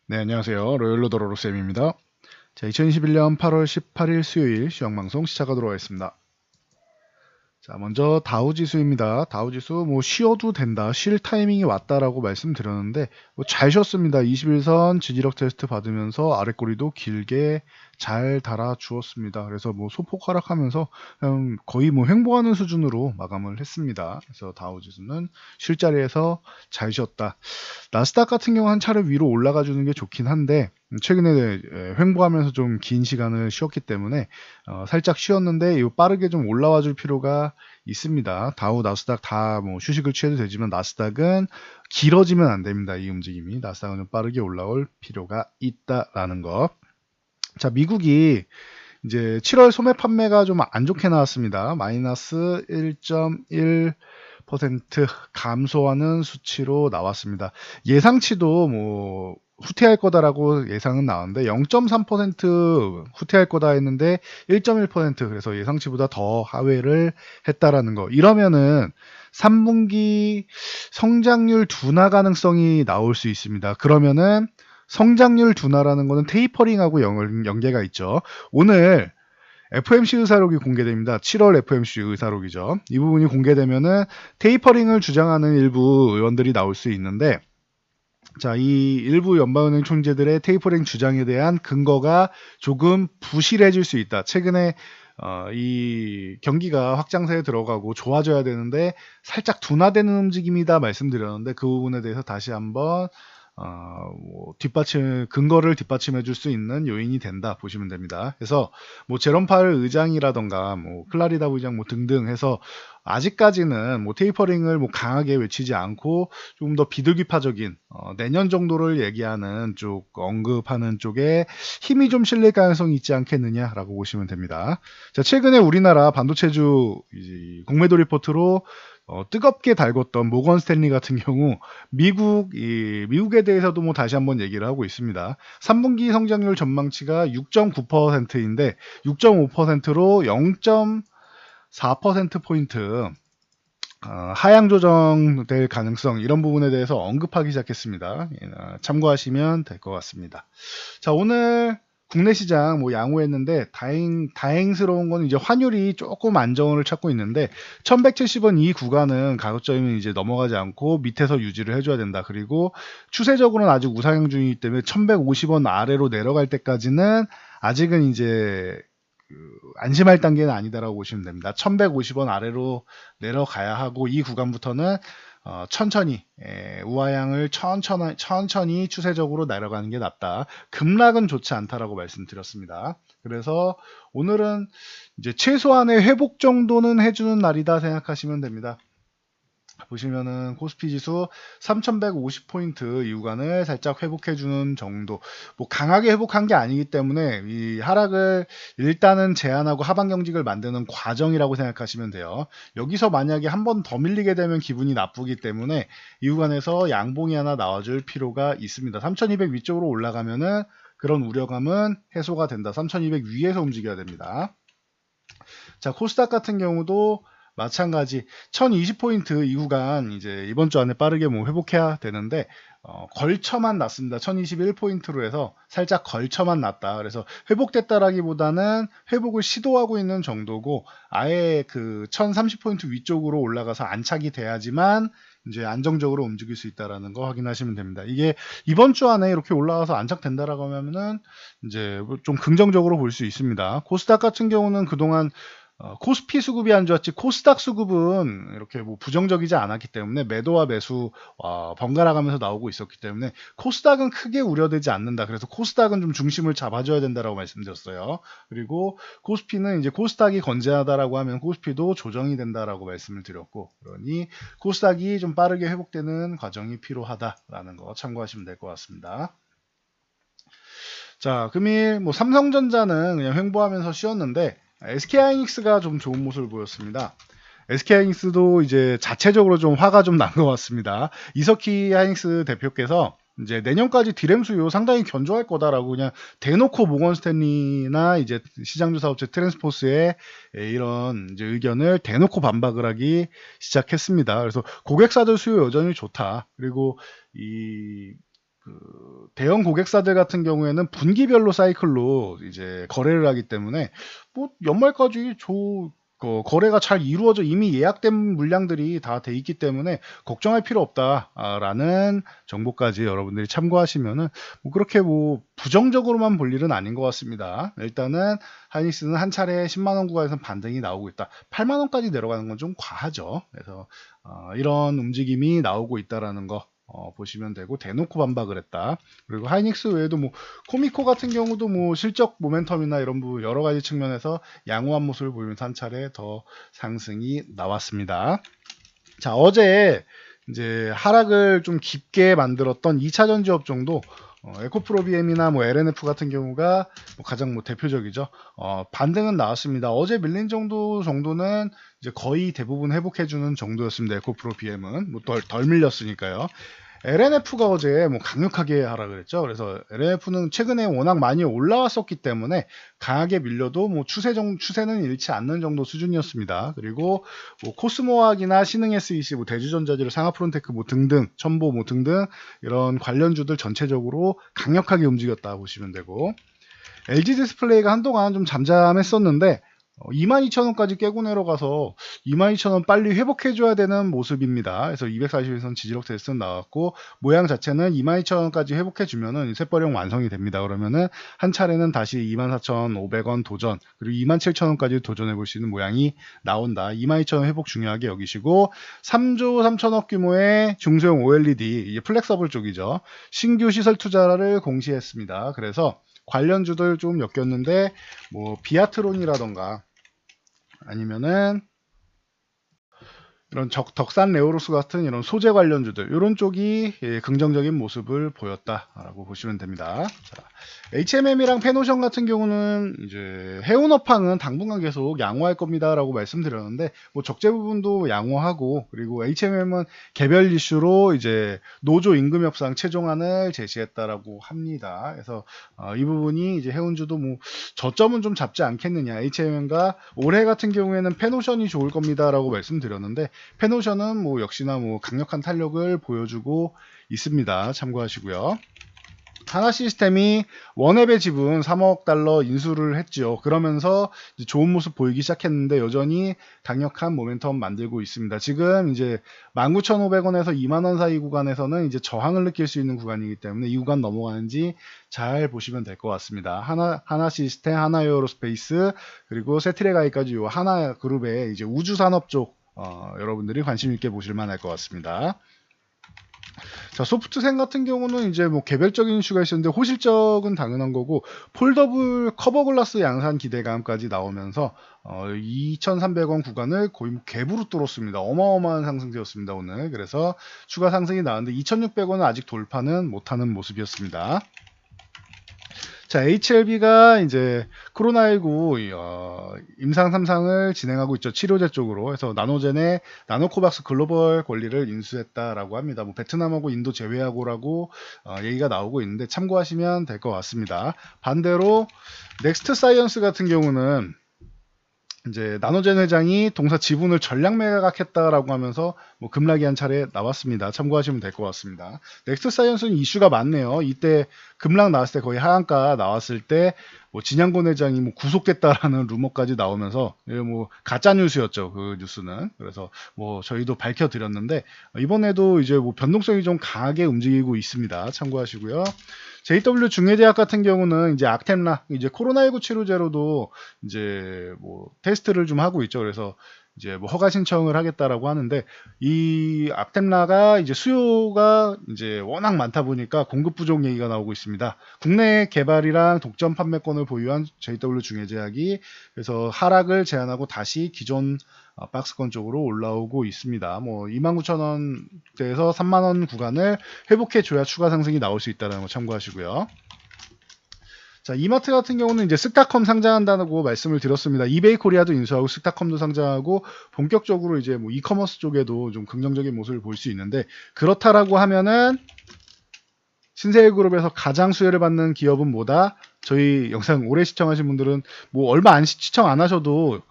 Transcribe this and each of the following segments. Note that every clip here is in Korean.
네, 안녕하세요. 로열로더로로쌤입니다. 자, 2021년 8월 18일 수요일 시황방송 시작하도록 하겠습니다. 자, 먼저 다우지수입니다. 다우지수 뭐 쉬어도 된다, 쉴 타이밍이 왔다라고 말씀드렸는데 잘 쉬었습니다. 21선 지지력 테스트 받으면서 아랫꼬리도 길게 잘 달아주었습니다. 그래서 뭐 소폭 하락하면서 거의 뭐 횡보하는 수준으로 마감을 했습니다. 그래서 다우지수는 쉴 자리에서 잘 쉬었다. 나스닥 같은 경우 한 차례 위로 올라가 주는 게 좋긴 한데 최근에 횡보하면서 좀 긴 시간을 쉬었기 때문에 살짝 쉬었는데 이 빠르게 좀 올라와 줄 필요가 있습니다. 다우 나스닥 다 뭐 휴식을 취해도 되지만 나스닥은 길어지면 안 됩니다. 이 움직임이 나스닥은 좀 빠르게 올라올 필요가 있다라는 거. 자, 미국이 이제 7월 소매 판매가 좀 안 좋게 나왔습니다. 마이너스 1.1% 감소하는 수치로 나왔습니다. 예상치도 뭐 후퇴할 거다라고 예상은 나왔는데 0.3% 후퇴할 거다 했는데 1.1% 그래서 예상치보다 더 하회를 했다라는 거. 이러면은 3분기 성장률 둔화 가능성이 나올 수 있습니다. 그러면은 성장률 둔화라는 거는 테이퍼링하고 연계가 있죠. 오늘 FOMC 의사록이 공개됩니다. 7월 FOMC 의사록이죠. 이 부분이 공개되면은 테이퍼링을 주장하는 일부 의원들이 나올 수 있는데, 자, 이 일부 연방은행 총재들의 테이퍼링 주장에 대한 근거가 조금 부실해질 수 있다. 최근에 이 경기가 확장세에 들어가고 좋아져야 되는데 살짝 둔화되는 움직임이다 말씀드렸는데 그 부분에 대해서 다시 한번 뭐 근거를 뒷받침해 줄 수 있는 요인이 된다 보시면 됩니다. 그래서 뭐 제롬 파웰 의장이라던가 뭐 클라리다 부의장 뭐 등등 해서 아직까지는 뭐 테이퍼링을 뭐 강하게 외치지 않고 좀 더 비둘기파적인 내년 정도를 얘기하는 쪽 언급하는 쪽에 힘이 좀 실릴 가능성이 있지 않겠느냐라고 보시면 됩니다. 자, 최근에 우리나라 반도체주 공매도 리포트로 뜨겁게 달궜던 모건 스탠리 같은 경우 미국에 대해서도 뭐 다시 한번 얘기를 하고 있습니다. 3분기 성장률 전망치가 6.9%인데 6.5%로 0.4%포인트 하향 조정될 가능성 이런 부분에 대해서 언급하기 시작했습니다. 참고하시면 될 것 같습니다. 자, 오늘 국내 시장 뭐 양호했는데 다행스러운 건 이제 환율이 조금 안정을 찾고 있는데 1170원 이 구간은 가급적이면 이제 넘어가지 않고 밑에서 유지를 해줘야 된다. 그리고 추세적으로는 아직 우상향 중이기 때문에 1150원 아래로 내려갈 때까지는 아직은 이제 안심할 단계는 아니다라고 보시면 됩니다. 1150원 아래로 내려가야 하고 이 구간부터는 천천히 우하향을 천천히 추세적으로 내려가는 게 낫다. 급락은 좋지 않다라고 말씀드렸습니다. 그래서 오늘은 이제 최소한의 회복 정도는 해주는 날이다 생각하시면 됩니다. 보시면은 코스피 지수 3150포인트 이 구간을 살짝 회복해주는 정도. 뭐 강하게 회복한 게 아니기 때문에 이 하락을 일단은 제한하고 하방 경직을 만드는 과정이라고 생각하시면 돼요. 여기서 만약에 한 번 더 밀리게 되면 기분이 나쁘기 때문에 이 구간에서 양봉이 하나 나와줄 필요가 있습니다. 3200 위쪽으로 올라가면은 그런 우려감은 해소가 된다. 3200 위에서 움직여야 됩니다. 자, 코스닥 같은 경우도 마찬가지 1020포인트 이 구간 이제 이번 주 안에 빠르게 뭐 회복해야 되는데 걸쳐만 났습니다. 1021포인트로 해서 살짝 걸쳐만 났다. 그래서 회복됐다라기보다는 회복을 시도하고 있는 정도고 아예 그 1030포인트 위쪽으로 올라가서 안착이 돼야지만 이제 안정적으로 움직일 수 있다라는 거 확인하시면 됩니다. 이게 이번 주 안에 이렇게 올라가서 안착된다라고 하면은 이제 좀 긍정적으로 볼 수 있습니다. 코스닥 같은 경우는 그동안 코스피 수급이 안 좋았지 코스닥 수급은 이렇게 뭐 부정적이지 않았기 때문에 매도와 매수 번갈아 가면서 나오고 있었기 때문에 코스닥은 크게 우려되지 않는다. 그래서 코스닥은 좀 중심을 잡아줘야 된다라고 말씀드렸어요. 그리고 코스피는 이제 코스닥이 건재하다라고 하면 코스피도 조정이 된다라고 말씀을 드렸고 그러니 코스닥이 좀 빠르게 회복되는 과정이 필요하다라는 거 참고하시면 될 것 같습니다. 자, 금일 뭐 삼성전자는 그냥 횡보하면서 쉬었는데 SK하이닉스가 좀 좋은 모습을 보였습니다. SK하이닉스도 이제 자체적으로 좀 화가 좀 난 것 같습니다. 이석희 하이닉스 대표께서 이제 내년까지 디램 수요 상당히 견조할 거다라고 그냥 대놓고 모건 스탠리나 이제 시장조사 업체 트랜스포스의 이런 이제 의견을 대놓고 반박을 하기 시작했습니다. 그래서 고객사들 수요 여전히 좋다. 그리고 이 대형 고객사들 같은 경우에는 분기별로 사이클로 이제 거래를 하기 때문에 뭐 연말까지 거래가 잘 이루어져 이미 예약된 물량들이 다 돼 있기 때문에 걱정할 필요 없다라는 정보까지 여러분들이 참고하시면은 뭐 그렇게 뭐 부정적으로만 볼 일은 아닌 것 같습니다. 일단은 하이닉스는 한 차례 10만 원 구간에서 반등이 나오고 있다. 8만 원까지 내려가는 건 좀 과하죠. 그래서 이런 움직임이 나오고 있다라는 거 보시면 되고, 대놓고 반박을 했다. 그리고 하이닉스 외에도 뭐 코미코 같은 경우도 뭐 실적 모멘텀이나 이런 부분 여러 가지 측면에서 양호한 모습을 보이면서 한 차례 더 상승이 나왔습니다. 자, 어제 이제 하락을 좀 깊게 만들었던 2차 전지 업종도 에코프로비엠이나 뭐 LNF 같은 경우가 뭐 가장 뭐 대표적이죠. 반등은 나왔습니다. 어제 밀린 정도는 이제 거의 대부분 회복해주는 정도였습니다. 에코프로비엠은 뭐 덜 밀렸으니까요. LNF가 어제 뭐 강력하게 하락을 했죠. 그래서 LNF는 최근에 워낙 많이 올라왔었기 때문에 강하게 밀려도 뭐 추세는 잃지 않는 정도 수준이었습니다. 그리고 뭐 코스모학이나 신흥 SEC, 뭐 대주전자재료, 상하프론테크 뭐 등등, 첨보 뭐 등등 이런 관련주들 전체적으로 강력하게 움직였다 보시면 되고, LG 디스플레이가 한동안 좀 잠잠했었는데 22,000원까지 깨고 내려가서 22,000원 빨리 회복해줘야 되는 모습입니다. 그래서 240일선 지지력 테스트는 나왔고, 모양 자체는 22,000원까지 회복해주면은 셋버령 완성이 됩니다. 그러면은 한 차례는 다시 24,500원 도전, 그리고 27,000원까지 도전해볼 수 있는 모양이 나온다. 22,000원 회복 중요하게 여기시고, 3조 3천억 규모의 중소형 OLED, 이게 플렉서블 쪽이죠. 신규 시설 투자를 공시했습니다. 그래서 관련주들 좀 엮였는데, 뭐 비아트론이라던가 아니면은 이런 덕산 레오로스 같은 이런 소재 관련주들, 이런 쪽이 긍정적인 모습을 보였다라고 보시면 됩니다. 자, HMM이랑 페노션 같은 경우는 이제 해운업황은 당분간 계속 양호할 겁니다라고 말씀드렸는데, 뭐 적재 부분도 양호하고, 그리고 HMM은 개별 이슈로 이제 노조 임금 협상 최종안을 제시했다라고 합니다. 그래서 이 부분이 이제 해운주도 뭐 저점은 좀 잡지 않겠느냐. HMM과 올해 같은 경우에는 페노션이 좋을 겁니다라고 말씀드렸는데, 페노션은 뭐 역시나 뭐 강력한 탄력을 보여주고 있습니다. 참고하시고요. 하나시스템이 원앱의 지분 3억 달러 인수를 했죠. 그러면서 이제 좋은 모습 보이기 시작했는데 여전히 강력한 모멘텀 만들고 있습니다. 지금 이제 19,500원에서 20,000원 사이 구간에서는 이제 저항을 느낄 수 있는 구간이기 때문에 이 구간 넘어가는지 잘 보시면 될 것 같습니다. 하나시스템, 하나에어로스페이스, 그리고 세트레가이까지 요 하나그룹의 이제 우주산업 쪽 여러분들이 관심 있게 보실 만할 것 같습니다. 자, 소프트생 같은 경우는 이제 뭐 개별적인 이슈가 있었는데 호실적은 당연한 거고, 폴더블 커버글라스 양산 기대감까지 나오면서 2,300원 구간을 거의 뭐 갭으로 뚫었습니다. 어마어마한 상승되었습니다 오늘. 그래서 추가 상승이 나왔는데 2,600원은 아직 돌파는 못하는 모습이었습니다. 자, HLB가 이제 코로나19 임상 3상을 진행하고 있죠. 치료제 쪽으로. 해서 나노젠의 나노코박스 글로벌 권리를 인수했다라고 합니다. 뭐 베트남하고 인도 제외하고라고 얘기가 나오고 있는데 참고하시면 될 것 같습니다. 반대로 넥스트 사이언스 같은 경우는 이제 나노젠 회장이 동사 지분을 전량 매각했다라고 하면서 뭐 급락이 한 차례 나왔습니다. 참고하시면 될 것 같습니다. 넥스트 사이언스는 이슈가 많네요. 이때 급락 나왔을 때 거의 하한가 나왔을 때 뭐 진양곤 회장이 뭐 구속됐다라는 루머까지 나오면서 뭐 가짜 뉴스였죠. 그 뉴스는. 그래서 뭐 저희도 밝혀드렸는데 이번에도 이제 뭐 변동성이 좀 강하게 움직이고 있습니다. 참고하시고요. JW 중해제약 같은 경우는 이제 악템라, 이제 코로나19 치료제로도 이제 뭐 테스트를 좀 하고 있죠. 그래서 이제 뭐 허가 신청을 하겠다라고 하는데, 이 악템라가 이제 수요가 이제 워낙 많다 보니까 공급 부족 얘기가 나오고 있습니다. 국내 개발이랑 독점 판매권을 보유한 JW 중해제약이 그래서 하락을 제한하고 다시 기존 박스권 쪽으로 올라오고 있습니다. 뭐 29,000원대에서 3만원 구간을 회복해 줘야 추가 상승이 나올 수 있다는 거 참고하시고요. 자, 이마트 같은 경우는 이제 쓱닷컴 상장한다고 말씀을 드렸습니다. 이베이 코리아도 인수하고 쓱닷컴도 상장하고 본격적으로 이제 뭐 이커머스 쪽에도 좀 긍정적인 모습을 볼 수 있는데, 그렇다라고 하면은 신세일그룹에서 가장 수혜를 받는 기업은 뭐다? 저희 영상 오래 시청하신 분들은 뭐 얼마 시청 안 하셔도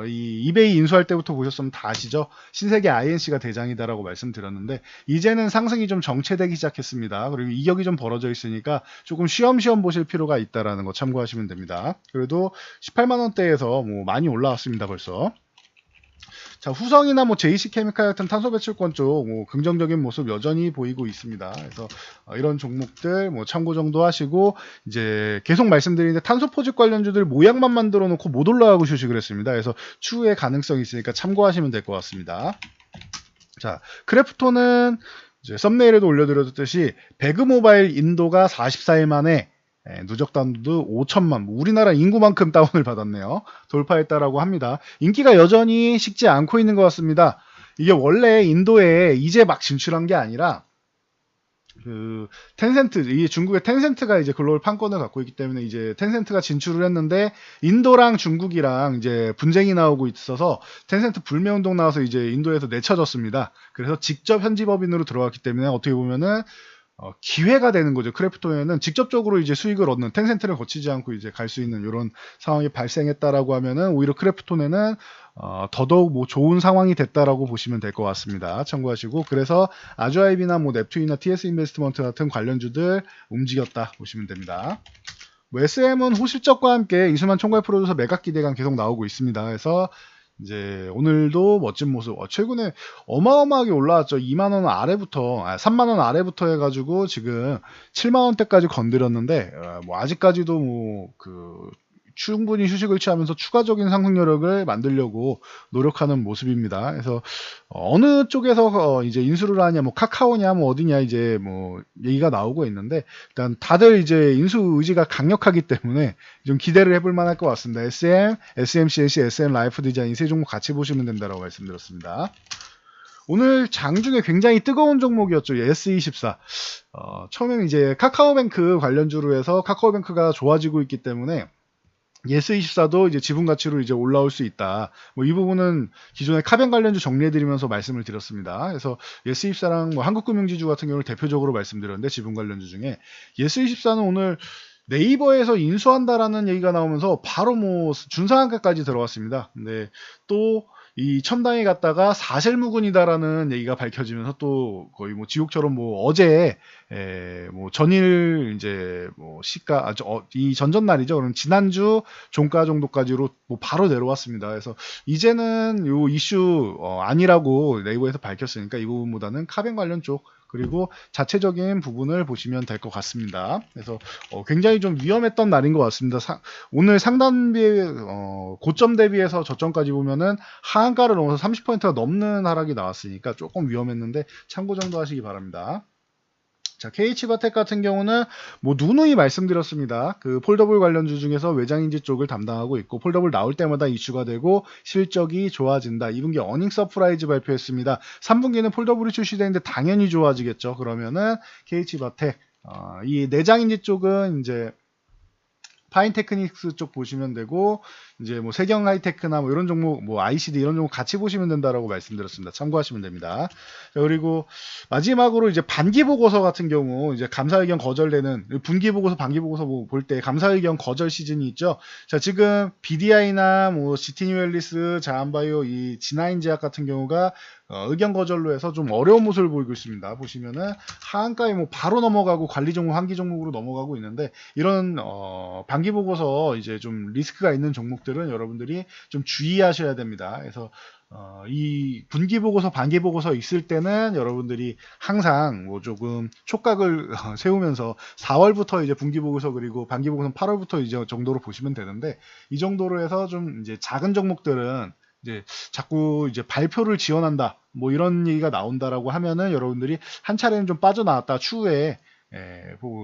이 이베이 인수할 때부터 보셨으면 다 아시죠? 신세계 INC가 대장이다라고 말씀드렸는데 이제는 상승이 좀 정체되기 시작했습니다. 그리고 이격이 좀 벌어져 있으니까 조금 쉬엄쉬엄 보실 필요가 있다라는 거 참고하시면 됩니다. 그래도 18만 원대에서 뭐 많이 올라왔습니다 벌써. 자, 후성이나 뭐 JC케미칼 같은 탄소 배출권 쪽 뭐 긍정적인 모습 여전히 보이고 있습니다. 그래서 이런 종목들 뭐 참고 정도 하시고 이제 계속 말씀드리는데 탄소 포집 관련주들 모양만 만들어 놓고 못 올라가고 휴식을 했습니다. 그래서 추후에 가능성이 있으니까 참고하시면 될 것 같습니다. 자, 크래프톤은 이제 썸네일에도 올려드렸듯이 배그모바일 인도가 44일 만에 누적 다운로드 5천만, 우리나라 인구만큼 다운을 받았네요. 돌파했다라고 합니다. 인기가 여전히 식지 않고 있는 것 같습니다. 이게 원래 인도에 이제 막 진출한 게 아니라 그 텐센트, 이 중국의 텐센트가 이제 글로벌 판권을 갖고 있기 때문에 이제 텐센트가 진출을 했는데 인도랑 중국이랑 이제 분쟁이 나오고 있어서 텐센트 불매운동 나와서 이제 인도에서 내쳐졌습니다. 그래서 직접 현지 법인으로 들어갔기 때문에 어떻게 보면은 기회가 되는 거죠. 크래프톤에는 직접적으로 이제 수익을 얻는 텐센트를 거치지 않고 이제 갈 수 있는 이런 상황이 발생했다라고 하면은 오히려 크래프톤에는 더더욱 뭐 좋은 상황이 됐다라고 보시면 될 것 같습니다. 참고하시고 그래서 아주아이비나 뭐 넵튠이나 TS 인베스트먼트 같은 관련주들 움직였다 보시면 됩니다. 뭐 SM은 호실적과 함께 이수만 총괄 프로듀서 매각 기대감 계속 나오고 있습니다. 그래서 이제 오늘도 멋진 모습 최근에 어마어마하게 올라왔죠. 2만원 아래부터 3만원 아래부터 해가지고 지금 7만원대까지 건드렸는데 뭐 아직까지도 뭐 충분히 휴식을 취하면서 추가적인 상승 여력을 만들려고 노력하는 모습입니다. 그래서 어느 쪽에서 이제 인수를 하냐, 뭐 카카오냐, 뭐 어디냐 이제 뭐 얘기가 나오고 있는데 일단 다들 이제 인수 의지가 강력하기 때문에 좀 기대를 해볼 만할 것 같습니다. SM, SMCNC, SM 라이프 디자인 이 세 종목 같이 보시면 된다라고 말씀드렸습니다. 오늘 장중에 굉장히 뜨거운 종목이었죠. S24. 처음에는 이제 카카오뱅크 관련주로 해서 카카오뱅크가 좋아지고 있기 때문에 예스24도 이제 지분 가치로 이제 올라올 수 있다. 뭐 이 부분은 기존에 카뱅 관련주 정리해드리면서 말씀을 드렸습니다. 그래서 예스24랑 뭐 한국금융지주 같은 경우를 대표적으로 말씀드렸는데 지분 관련주 중에 예스24는 오늘 네이버에서 인수한다라는 얘기가 나오면서 바로 뭐 준상한가까지 들어왔습니다. 근데 또 이 첨단에 갔다가 사실무근이다라는 얘기가 밝혀지면서 또 거의 뭐 지옥처럼 뭐 어제 뭐 전일 이제 뭐 시가 이 전전날이죠. 그럼 지난주 종가 정도까지로 뭐 바로 내려왔습니다. 그래서 이제는 요 이슈 아니라고 네이버에서 밝혔으니까 이 부분보다는 카뱅 관련 쪽 그리고 자체적인 부분을 보시면 될 것 같습니다. 그래서 굉장히 좀 위험했던 날인 것 같습니다. 오늘 상단 고점 대비해서 저점까지 보면은 하한가를 넘어서 30%가 넘는 하락이 나왔으니까 조금 위험했는데 참고 정도 하시기 바랍니다. 자, KH바텍 같은 경우는 뭐 누누이 말씀드렸습니다. 그 폴더블 관련주 중에서 외장인지 쪽을 담당하고 있고 폴더블 나올 때마다 이슈가 되고 실적이 좋아진다. 2분기 어닝 서프라이즈 발표했습니다. 3분기는 폴더블이 출시되는데 당연히 좋아지겠죠. 그러면은 KH바텍 이 내장인지 쪽은 이제 파인테크닉스 쪽 보시면 되고 이제 뭐 세경 하이테크나 뭐 이런 종목 뭐 ICD 이런 종목 같이 보시면 된다라고 말씀드렸습니다. 참고하시면 됩니다. 자, 그리고 마지막으로 이제 반기 보고서 같은 경우 이제 감사 의견 거절되는 분기 보고서 반기 보고서 뭐 볼 때 감사 의견 거절 시즌이 있죠. 자, 지금 BDI나 뭐 지티뉴엘리스, 자한바이오, 이 진화인제약 같은 경우가 의견 거절로 해서 좀 어려운 모습을 보이고 있습니다. 보시면은 하한가에 뭐 바로 넘어가고 관리 종목, 환기 종목으로 넘어가고 있는데 이런 반기 보고서 이제 좀 리스크가 있는 종목들은 여러분들이 좀 주의하셔야 됩니다. 그래서 이 분기 보고서, 반기 보고서 있을 때는 여러분들이 항상 뭐 조금 촉각을 세우면서 4월부터 이제 분기 보고서 그리고 반기 보고서는 8월부터 이제 정도로 보시면 되는데 이 정도로 해서 좀 이제 작은 종목들은 이제 자꾸 이제 발표를 지원한다 뭐 이런 얘기가 나온다라고 하면은 여러분들이 한 차례는 좀 빠져나왔다 추후에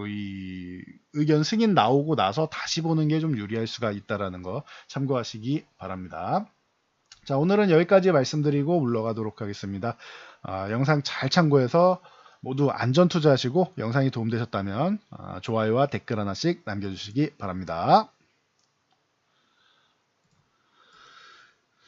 이 의견 승인 나오고 나서 다시 보는 게 좀 유리할 수가 있다라는 거 참고하시기 바랍니다. 자, 오늘은 여기까지 말씀드리고 물러가도록 하겠습니다. 영상 잘 참고해서 모두 안전 투자하시고 영상이 도움되셨다면 좋아요와 댓글 하나씩 남겨주시기 바랍니다.